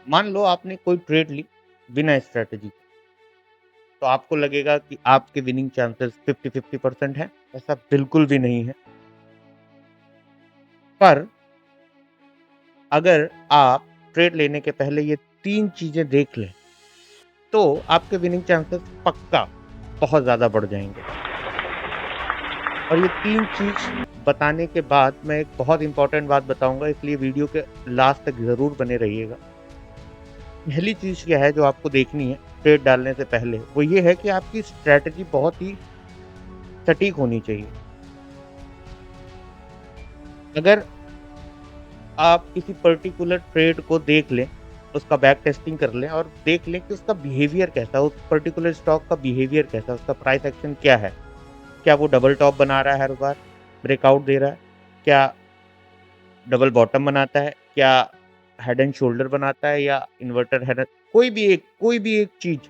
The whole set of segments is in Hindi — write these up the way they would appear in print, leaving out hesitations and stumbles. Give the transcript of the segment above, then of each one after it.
मान लो आपने कोई ट्रेड ली बिना स्ट्रैटेजी के, तो आपको लगेगा कि आपके विनिंग चांसेस 50-50% हैं, ऐसा बिल्कुल भी नहीं है। पर अगर आप ट्रेड लेने के पहले ये 3 चीज़ें देख लें, तो आपके विनिंग चांसेस पक्का बहुत ज़्यादा बढ़ जाएँगे। और ये 3 चीज़ बताने के बाद मैं एक बहुत इम्पोर्टेंट बात बताऊँगा, इसलिए वीडियो के लास्ट तक ज़रूर बने रहिएगा। पहली चीज़ क्या है जो आपको देखनी है ट्रेड डालने से पहले, वो ये है कि आपकी स्ट्रैटेजी बहुत ही सटीक होनी चाहिए। अगर आप किसी पर्टिकुलर ट्रेड को देख लें, उसका बैक टेस्टिंग कर लें और देख लें कि उसका बिहेवियर कैसा है, उस पर्टिकुलर स्टॉक का बिहेवियर कैसा है, उसका प्राइस एक्शन क्या है? क्या वो डबल टॉप बना रहा है हर बार, ब्रेकआउट दे रहा है? क्या डबल बॉटम बनाता है? क्या हेड एंड शोल्डर बनाता है या इन्वर्टर हेड, कोई भी एक चीज़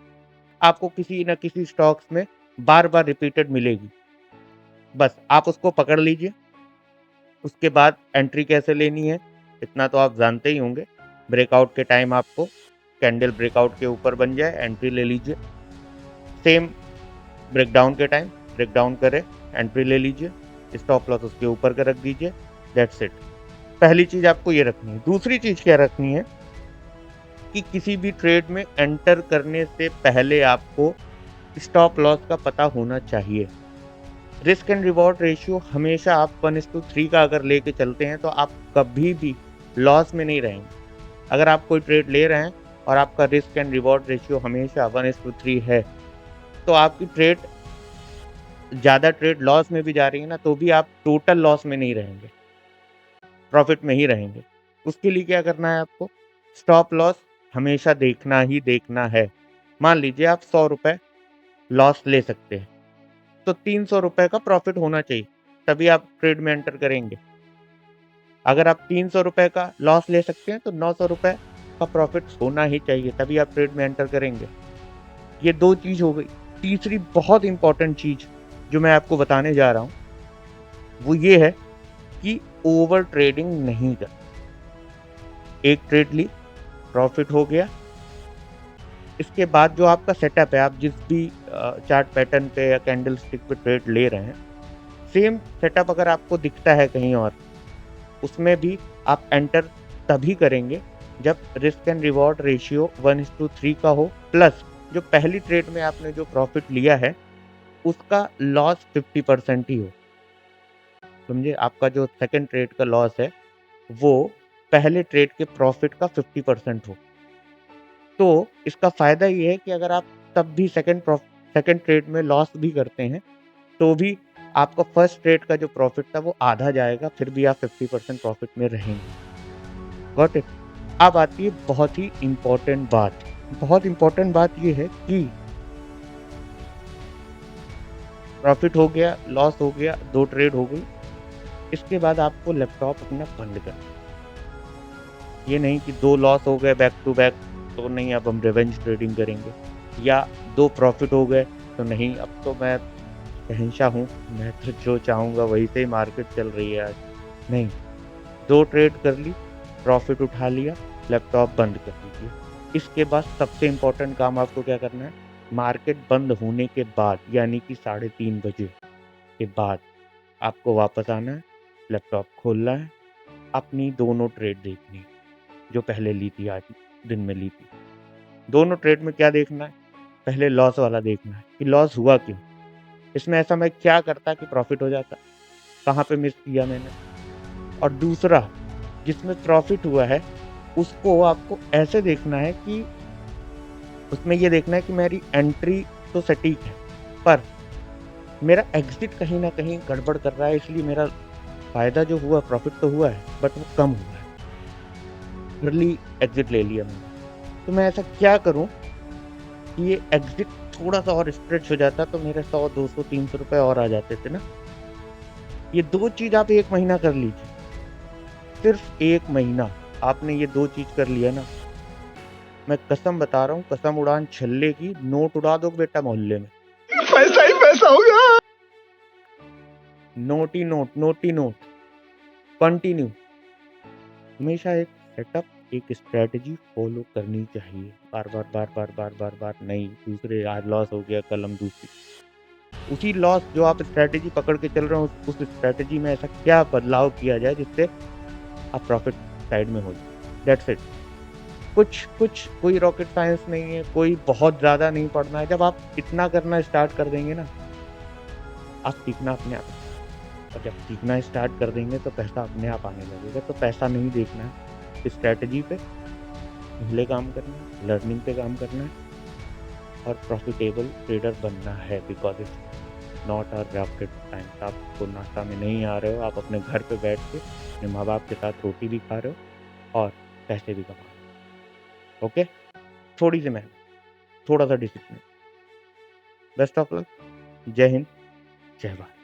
आपको किसी न किसी स्टॉक्स में बार-बार रिपीटेड मिलेगी। बस आप उसको पकड़ लीजिए, उसके बाद एंट्री कैसे लेनी है, इतना तो आप जानते ही होंगे। ब्रेकआउट के टाइम आपको कैंडल ब्रेकआउट के ऊपर बन जाए, एंट्री ले लीजिए। सेम ब्रेकडाउन के टाइम ब्रेकडाउन करे, एंट्री ले लीजिए। स्टॉप लॉस उसके ऊपर का रख दीजिए, दैट्स इट। पहली चीज़ आपको ये रखनी है। दूसरी चीज़ क्या रखनी है कि किसी भी ट्रेड में एंटर करने से पहले आपको स्टॉप लॉस का पता होना चाहिए। रिस्क एंड रिवॉर्ड रेशियो हमेशा आप 1:3 का अगर लेके चलते हैं तो आप कभी भी लॉस में नहीं रहेंगे। अगर आप कोई ट्रेड ले रहे हैं और आपका रिस्क एंड रिवॉर्ड रेशियो हमेशा 1:3 है, तो आपकी ट्रेड ज़्यादा ट्रेड लॉस में भी जा रही है ना, तो भी आप टोटल लॉस में नहीं रहेंगे, प्रॉफिट में ही रहेंगे। उसके लिए क्या करना है आपको? स्टॉप लॉस हमेशा देखना ही देखना है। मान लीजिए आप ₹100 लॉस ले सकते हैं, तो ₹300 का प्रॉफिट होना चाहिए, तभी आप ट्रेड में एंटर करेंगे। अगर आप ₹300 का लॉस ले सकते हैं, तो ₹900 का प्रॉफिट होना ही चाहिए, तभी आप ट्रेड में एंटर करेंगे। ये 2 चीज़ हो गई। तीसरी बहुत इम्पोर्टेंट चीज़ जो मैं आपको बताने जा रहा हूँ, वो ये है कि ओवर ट्रेडिंग नहीं करनी। एक ट्रेड ली, प्रॉफिट हो गया, इसके बाद जो आपका सेटअप है, आप जिस भी चार्ट पैटर्न पे या कैंडलस्टिक पे ट्रेड ले रहे हैं, सेम सेटअप अगर आपको दिखता है कहीं और, उसमें भी आप एंटर तभी करेंगे जब रिस्क एंड रिवॉर्ड रेशियो 1:3 का हो, प्लस जो पहली ट्रेड में आपने जो प्रॉफिट लिया है, उसका लॉस 50% ही हो। समझे? आपका जो सेकंड ट्रेड का लॉस है, वो पहले ट्रेड के प्रॉफिट का 50% हो। तो इसका फ़ायदा ये है कि अगर आप तब भी सेकंड ट्रेड में लॉस भी करते हैं, तो भी आपका फर्स्ट ट्रेड का जो प्रॉफिट था वो आधा जाएगा, फिर भी आप 50% प्रॉफिट में रहेंगे। Got it? अब आती है बहुत ही इम्पोर्टेंट बात। बहुत इम्पोर्टेंट बात ये है कि प्रॉफिट हो गया, लॉस हो गया, 2 ट्रेड हो गई, इसके बाद आपको लैपटॉप अपना बंद करना है। ये नहीं कि 2 लॉस हो गए बैक टू बैक, तो नहीं अब हम रिवेंज ट्रेडिंग करेंगे, या 2 प्रॉफिट हो गए, तो नहीं अब तो मैं शहंशाह हूँ, मैं तो जो चाहूँगा वही से ही मार्केट चल रही है आज। नहीं, 2 ट्रेड कर ली, प्रॉफिट उठा लिया, लैपटॉप बंद कर दीजिए। इसके बाद सबसे इम्पोर्टेंट काम आपको क्या करना है, मार्केट बंद होने के बाद यानी कि 3:30 बजे के बाद आपको वापस आना है, लैपटॉप खोलना है, अपनी दोनों ट्रेड देखनी है, जो पहले ली थी आज दिन में ली थी। दोनों ट्रेड में क्या देखना है, पहले लॉस वाला देखना है कि लॉस हुआ क्यों? इसमें ऐसा मैं क्या करता कि प्रॉफिट हो जाता? कहाँ पे मिस किया मैंने? और दूसरा, जिसमें प्रॉफिट हुआ है, उसको आपको ऐसे देखना है कि उसमें ये देखना है कि मेरी एंट्री तो सटीक है, पर मेरा एग्ज़िट कहीं न कहीं गड़बड़ कर रहा है, इसलिए मेरा फ़ायदा जो हुआ, प्रॉफिट तो हुआ है, बट वो कम हुआ है। अर्ली एग्ज़िट ले लिया मैंने। तो मैं ऐसा क्या करूँ कि ये एग्ज़िट थोड़ा-सा और स्ट्रेच हो जाता, तो मेरे 100, 200, ₹300 और आ जाते थे ना। ये 2 चीज़ आप 1 महीना कर लीजिए। सिर्फ़ 1 महीना आपने ये 2 चीज़ कर लिया ना, मैं कसम बता रहा हूँ, कसम उड़ान छल्ले की, नोट उड़ा दोगे बेटा मोहल्ले में। पैसा ही पैसा होगा। नोट ही नोट, कंटिन्यू। हमेशा एक सेटअप एक स्ट्रैटेजी फ़ॉलो करनी चाहिए। बार-बार, बार-बार, बार-बार, बार नहीं, दूसरे आज लॉस हो गया, कल हम दूसरी उसी लॉस जो आप स्ट्रैटेजी पकड़ के चल रहे हो, उस स्ट्रैटेजी में ऐसा क्या बदलाव किया जाए जिससे आप प्रॉफ़िट साइड में हो जाए? That's it. कुछ कुछ कोई रॉकेट साइंस नहीं है, कोई बहुत ज़्यादा नहीं पढ़ना है। जब आप इतना करना स्टार्ट कर देंगे ना, आप सीखना अपने आप और जब सीखना स्टार्ट कर देंगे तो पैसा अपने आप आने लगेगा। तो पैसा नहीं देखना है, स्ट्रैटेजी पे पहले काम करना है, लर्निंग पे काम करना है और प्रॉफ़िटेबल ट्रेडर बनना है because it's not a rocket science. आपको नाश्ता में नहीं आ रहे हो, आप अपने घर पे बैठ के अपने माँ-बाप के साथ रोटी भी खा रहे हो और पैसे भी कमा रहे हो। ओके? थोड़ी-सी मेहनत, थोड़ा-सा डिसिप्लिन। Best of luck. जय हिंद, जय भारत।